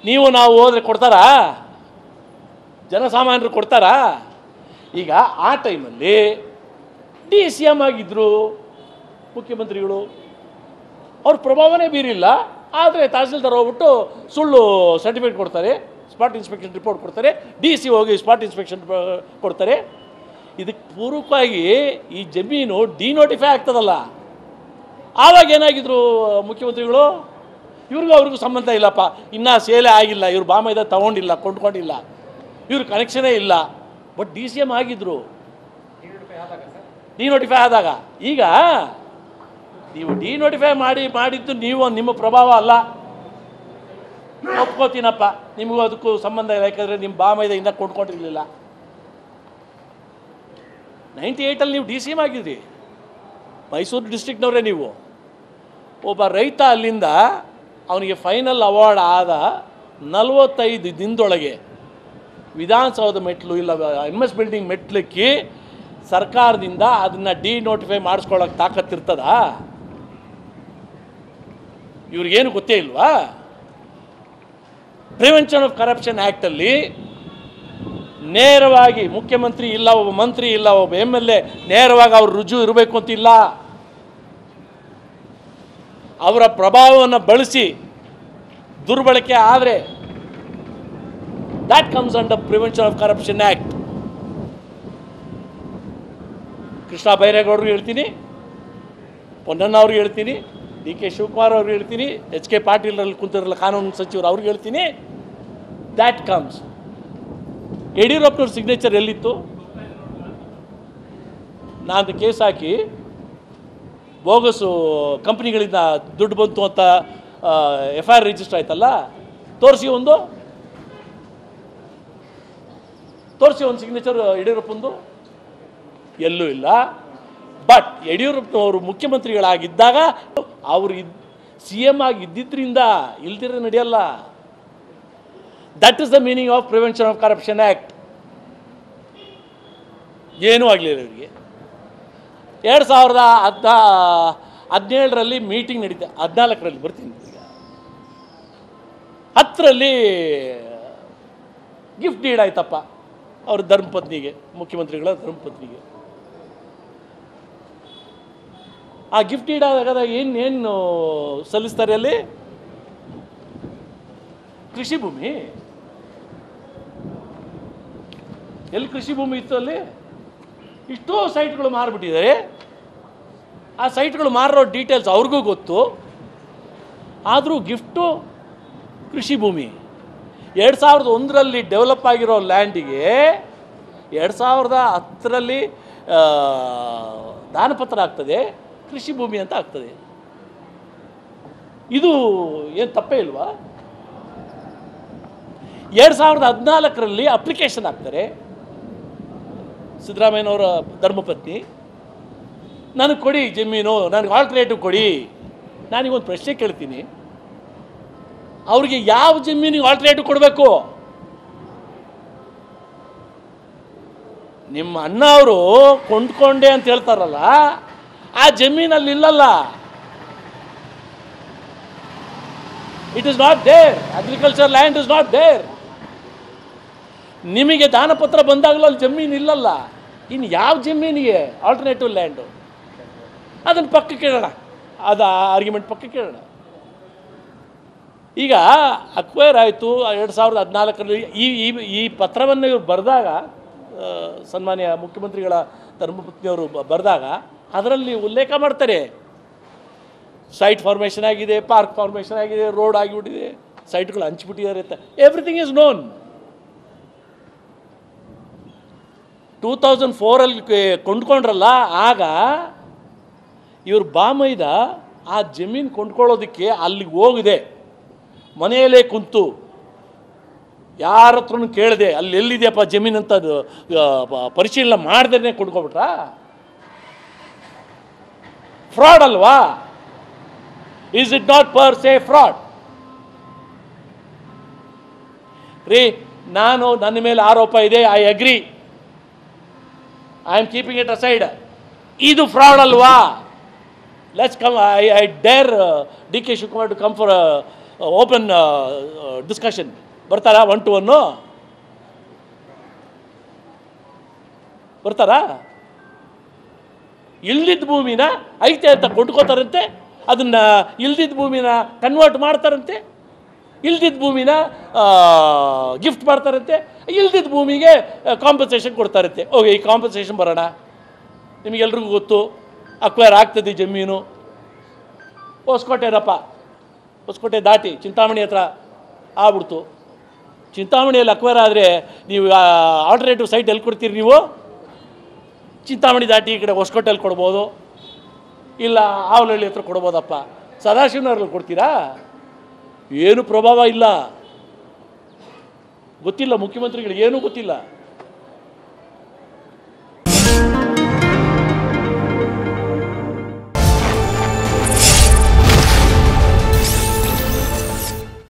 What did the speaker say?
ನೀವು ನಾವು ಹೋದರೆ ಕೊಡ್ತಾರಾ? ಜನಸಾಮಾನ್ಯರು ಕೊಡ್ತಾರಾ? ಈಗ ಆ ಟೈಮಲ್ಲಿ DCM ಆಗಿದ್ದರು ಮುಖ್ಯಮಂತ್ರಿಗಳು, ಅವ್ರ ಪ್ರಭಾವನೇ ಬೀರಿಲ್ಲ. ಆದರೆ ತಹಸೀಲ್ದಾರ್ ಹೋಗ್ಬಿಟ್ಟು ಸುಳ್ಳು ಸರ್ಟಿಫಿಕೇಟ್ ಕೊಡ್ತಾರೆ, ಸ್ಪಾಟ್ ಇನ್ಸ್ಪೆಕ್ಷನ್ ರಿಪೋರ್ಟ್ ಕೊಡ್ತಾರೆ, DC ಹೋಗಿ ಸ್ಪಾಟ್ ಇನ್ಸ್ಪೆಕ್ಷನ್ ಕೊಡ್ತಾರೆ. ಇದಕ್ಕೆ ಪೂರ್ವಕವಾಗಿ ಈ ಜಮೀನು ಡಿನೋಟಿಫೈ ಆಗ್ತದಲ್ಲ, ಆವಾಗ ಏನಾಗಿದ್ರು ಮುಖ್ಯಮಂತ್ರಿಗಳು? ಇವ್ರಿಗೂ ಅವ್ರಿಗೂ ಸಂಬಂಧ ಇಲ್ಲಪ್ಪ, ಇನ್ನೂ ಸೇಲೆ ಆಗಿಲ್ಲ, ಇವ್ರು ಬಾಮೈದ ತೊಗೊಂಡಿಲ್ಲ, ಕೊಂಡ್ಕೊಂಡಿಲ್ಲ, ಇವ್ರ ಕನೆಕ್ಷನೇ ಇಲ್ಲ, ಬಟ್ DCM ಆಗಿದ್ರು ಡಿನೋಟಿಫೈ ಆದಾಗ. ಈಗ ನೀವು ಡಿನೋಟಿಫೈ ಮಾಡಿದ್ದು ನೀವು, ನಿಮ್ಮ ಪ್ರಭಾವ ಅಲ್ಲ, ಒಪ್ಕೋತೀನಪ್ಪ, ನಿಮಗೂ ಅದಕ್ಕೂ ಸಂಬಂಧ ಇಲ್ಲ, ಯಾಕಂದರೆ ನಿಮ್ಮ ಬಾಮೈದ ಇನ್ನೂ ಕೊಂಡ್ಕೊಂಡಿರಲಿಲ್ಲ. 98 ನೀವು DCM ಆಗಿದ್ರಿ, ಮೈಸೂರು ಡಿಸ್ಟ್ರಿಕ್ಟ್ನವರೇ ನೀವು. ಒಬ್ಬ ರೈತ ಅಲ್ಲಿಂದ ಅವನಿಗೆ ಫೈನಲ್ ಅವಾರ್ಡ್ ಆದ 45 ದಿನದೊಳಗೆ ವಿಧಾನಸೌಧ ಮೆಟ್ಲು ಇಲ್ಲ MS ಬಿಲ್ಡಿಂಗ್ ಮೆಟ್ಲಿಕ್ಕಿ ಸರ್ಕಾರದಿಂದ ಅದನ್ನು ಡಿನೋಟಿಫೈ ಮಾಡಿಸ್ಕೊಳ್ಳೋಕೆ ತಾಕತ್ತಿರ್ತದ? ಇವ್ರಿಗೇನು ಗೊತ್ತೇ ಇಲ್ವಾ? ಪ್ರಿವೆನ್ಷನ್ ಆಫ್ ಕರಪ್ಷನ್ ಆ್ಯಕ್ಟಲ್ಲಿ ನೇರವಾಗಿ ಮುಖ್ಯಮಂತ್ರಿ ಇಲ್ಲ, ಒಬ್ಬ ಮಂತ್ರಿ ಇಲ್ಲ, ಒಬ್ಬ MLA ನೇರವಾಗಿ ಅವ್ರು ರುಜು ಇರಬೇಕು ಅಂತಿಲ್ಲ. ಅವರ ಪ್ರಭಾವವನ್ನು ಬಳಸಿ ದುರ್ಬಳಕೆ ಆದರೆ that comes under prevention of corruption act. Krishna ಬೈರೇಗೌಡರು ಹೇಳ್ತೀನಿ, ಪೊನ್ನಣ್ಣ ಅವ್ರಿಗೆ ಹೇಳ್ತೀನಿ, DK ಶಿವಕುಮಾರ್ ಅವ್ರಿಗೆ ಹೇಳ್ತೀನಿ, HK ಪಾಟೀಲ್ರಲ್ಲಿ ಕುಂತಿರಲ್ಲ ಕಾನೂನು ಸಚಿವರು ಅವ್ರಿಗೆ ಹೇಳ್ತೀನಿ, ದ್ಯಾಟ್ ಕಮ್ಸ್. ಯಡಿಯೂರಪ್ಪನವ್ರ ಸಿಗ್ನೇಚರ್ ಎಲ್ಲಿತ್ತು? ನಾನು ಕೇಸ್ ಹಾಕಿ ಬೋಗಸು ಕಂಪ್ನಿಗಳಿಂದ ದುಡ್ಡು ಬಂತು ಅಂತ FIR ರಿಜಿಸ್ಟರ್ ಆಯ್ತಲ್ಲ, ತೋರಿಸಿ ಒಂದು ಸಿಗ್ನೇಚರ್ ಯಡಿಯೂರಪ್ಪಂದು ಎಲ್ಲೂ ಇಲ್ಲ. ಬಟ್ ಯಡಿಯೂರಪ್ಪನವರು ಮುಖ್ಯಮಂತ್ರಿಗಳಾಗಿದ್ದಾಗ ಅವರು CM ಆಗಿ ಇದ್ದಿದ್ದರಿಂದ ಇಲ್ದಿರ ನಡೆಯಲ್ಲ. That is the meaning of prevention of corruption act. ಏನೂ ಆಗಲಿಲ್ಲ ಇವರಿಗೆ. 2017ರಲ್ಲಿ ಮೀಟಿಂಗ್ ನಡೀತಾ, 14ರಲ್ಲಿ ಬರ್ತೀನಿ, ಈಗ 10ರಲ್ಲಿ ಗಿಫ್ಟ್ ಡೀಡ್ ಆಯ್ತಪ್ಪ ಅವ್ರ ಧರ್ಮಪತ್ನಿಗೆ, ಮುಖ್ಯಮಂತ್ರಿಗಳ ಧರ್ಮಪತ್ನಿಗೆ. ಆ ಗಿಫ್ಟ್ ಡೀಡ್ ಆದಾಗ ಏನು ಸಲ್ಲಿಸ್ತಾರೆ ಅಲ್ಲಿ? ಕೃಷಿ ಭೂಮಿ. ಎಲ್ಲಿ ಕೃಷಿ ಭೂಮಿ ಇತ್ತು ಅಲ್ಲಿ? ಇಷ್ಟೋ ಸೈಟ್ಗಳು ಮಾರಿಬಿಟ್ಟಿದ್ದಾರೆ. ಆ ಸೈಟ್ಗಳು ಮಾರೋ ಡೀಟೇಲ್ಸ್ ಅವ್ರಿಗೂ ಗೊತ್ತು. ಆದರೂ ಗಿಫ್ಟು ಕೃಷಿ ಭೂಮಿ. 2001ರಲ್ಲಿ ಡೆವಲಪ್ ಆಗಿರೋ ಲ್ಯಾಂಡಿಗೆ 2010ರಲ್ಲಿ ದಾನಪತ್ರ ಆಗ್ತದೆ, ಕೃಷಿ ಭೂಮಿ ಅಂತ ಆಗ್ತದೆ. ಇದು ಏನು ತಪ್ಪೇ ಇಲ್ವಾ? 2014ರಲ್ಲಿ ಅಪ್ಲಿಕೇಶನ್ ಹಾಕ್ತಾರೆ ಸಿದ್ದರಾಮಯ್ಯನವರ ಧರ್ಮಪತ್ನಿ, ನನಗೆ ಕೊಡಿ ಜಮೀನು, ನನಗೆ ಆಲ್ಟರ್ನೇಟಿವ್ ಕೊಡಿ. ನಾನೀಗೊಂದು ಪ್ರಶ್ನೆ ಕೇಳ್ತೀನಿ, ಅವ್ರಿಗೆ ಯಾವ ಜಮೀನಿಗೆ ಆಲ್ಟರ್ನೇಟಿವ್ ಕೊಡಬೇಕು? ನಿಮ್ಮ ಅಣ್ಣ ಅವರು ಕೊಂಡ್ಕೊಂಡೆ ಅಂತ ಹೇಳ್ತಾರಲ್ಲ, ಆ ಜಮೀನಲ್ಲಿ ಇಲ್ಲಲ್ಲ. It is not there. Agriculture land is not there. ನಿಮಗೆ ದಾನಪತ್ರ ಬಂದಾಗಲೂ ಅಲ್ಲಿ ಜಮೀನು ಇಲ್ಲಲ್ಲ. ಇನ್ನು ಯಾವ ಜಮೀನಿಗೆ ಆಲ್ಟರ್ನೇಟಿವ್ ಲ್ಯಾಂಡು? ಅದನ್ನು ಪಕ್ಕಕ್ಕೆ ಇಡೋಣ, ಅದು ಆರ್ಗ್ಯುಮೆಂಟ್ ಪಕ್ಕಕ್ಕೆ ಇಡೋಣ. ಈಗ ಅಕ್ವೈರ್ ಆಯಿತು 2014ರಲ್ಲಿ. ಈ ಪತ್ರವನ್ನು ಇವರು ಬರೆದಾಗ, ಸನ್ಮಾನ್ಯ ಮುಖ್ಯಮಂತ್ರಿಗಳ ಧರ್ಮಪತ್ನಿಯವರು ಬರೆದಾಗ ಅದರಲ್ಲಿ ಉಲ್ಲೇಖ ಮಾಡ್ತಾರೆ, ಸೈಟ್ ಫಾರ್ಮೇಷನ್ ಆಗಿದೆ, ಪಾರ್ಕ್ ಫಾರ್ಮೇಷನ್ ಆಗಿದೆ, ರೋಡ್ ಆಗಿಬಿಟ್ಟಿದೆ, ಸೈಟ್ಗಳು ಹಂಚಿಬಿಟ್ಟಿದ್ದಾರೆ ಅಂತ. Everything is known. 2004ರಲ್ಲಿ ಕೊಂಡ್ಕೊಂಡ್ರಲ್ಲ, ಆಗ ಇವರು ಬಾಮೈದ ಆ ಜಮೀನು ಕೊಂಡ್ಕೊಳ್ಳೋದಕ್ಕೆ ಅಲ್ಲಿಗೆ ಹೋಗಿದೆ, ಮನೆಯಲ್ಲೇ ಕುಂತು ಯಾರ ಹತ್ರನೂ ಕೇಳಿದೆ, ಅಲ್ಲಿ ಎಲ್ಲಿದೆಯಪ್ಪ ಜಮೀನು ಅಂತ ಪರಿಶೀಲನೆ ಮಾಡ್ದೇ ಕೊಂಡ್ಕೊಬಿಟ್ರಾ? ಫ್ರಾಡ್ ಅಲ್ವಾ? Is it not per se fraud? ರೀ, ನನ್ನ ಮೇಲೆ ಆರೋಪ ಇದೆ, I agree, I am keeping it aside. ಇದು ಫ್ರಾಡ್ ಅಲ್ವಾ? Let's come, I dare DK Shivakumar to come for open discussion ಬರ್ತಾರಾ 1 to 1 ಬರ್ತಾರಾ? ಇಲ್ದಿದ್ದ ಭೂಮಿನ ಐತೆ ಅಂತ ಕೊಂಡ್ಕೋತಾರಂತೆ, ಅದನ್ನು ಇಲ್ದಿದ್ದ ಭೂಮಿನ ಕನ್ವರ್ಟ್ ಮಾಡ್ತಾರಂತೆ, ಇಲ್ದಿದ್ದ ಭೂಮಿನ ಗಿಫ್ಟ್ ಮಾಡ್ತಾರಂತೆ, ಇಲ್ದಿದ್ದ ಭೂಮಿಗೆ ಕಾಂಪನ್ಸೇಷನ್ ಕೊಡ್ತಾರಂತೆ. ಓಕೆ, ಈ ಕಾಂಪನ್ಸೇಷನ್ ಬರೋಣ. ನಿಮಗೆಲ್ರಿಗೂ ಗೊತ್ತು, ಅಕ್ವೈರ್ ಆಗ್ತದೆ ಜಮೀನು. ಹೊಸಕೋಟೆನಪ್ಪ, ಹೊಸಕೋಟೆ ದಾಟಿ ಚಿಂತಾಮಣಿ ಹತ್ರ ಆಗ್ಬಿಡ್ತು. ಚಿಂತಾಮಣಿಯಲ್ಲಿ ಅಕ್ವೈರ್ ಆದರೆ ನೀವು ಆಲ್ಟರ್ನೇಟಿವ್ ಸೈಟ್ ಎಲ್ಲಿ ಕೊಡ್ತೀರಿ ನೀವು? ಚಿಂತಾಮಣಿ ದಾಟಿ ಈ ಕಡೆ ಹೊಸಕೋಟೆಯಲ್ಲಿ ಕೊಡ್ಬೋದು, ಇಲ್ಲ ಆವಲಹಳ್ಳಿ ಹತ್ರ ಕೊಡ್ಬೋದಪ್ಪ. ಸದಾಶಿವನಗರಲ್ಲಿ ಕೊಡ್ತೀರಾ? ಏನು ಪ್ರಭಾವ ಇಲ್ಲ, ಗೊತ್ತಿಲ್ಲ ಮುಖ್ಯಮಂತ್ರಿಗಳಿಗೆ, ಏನೂ ಗೊತ್ತಿಲ್ಲ.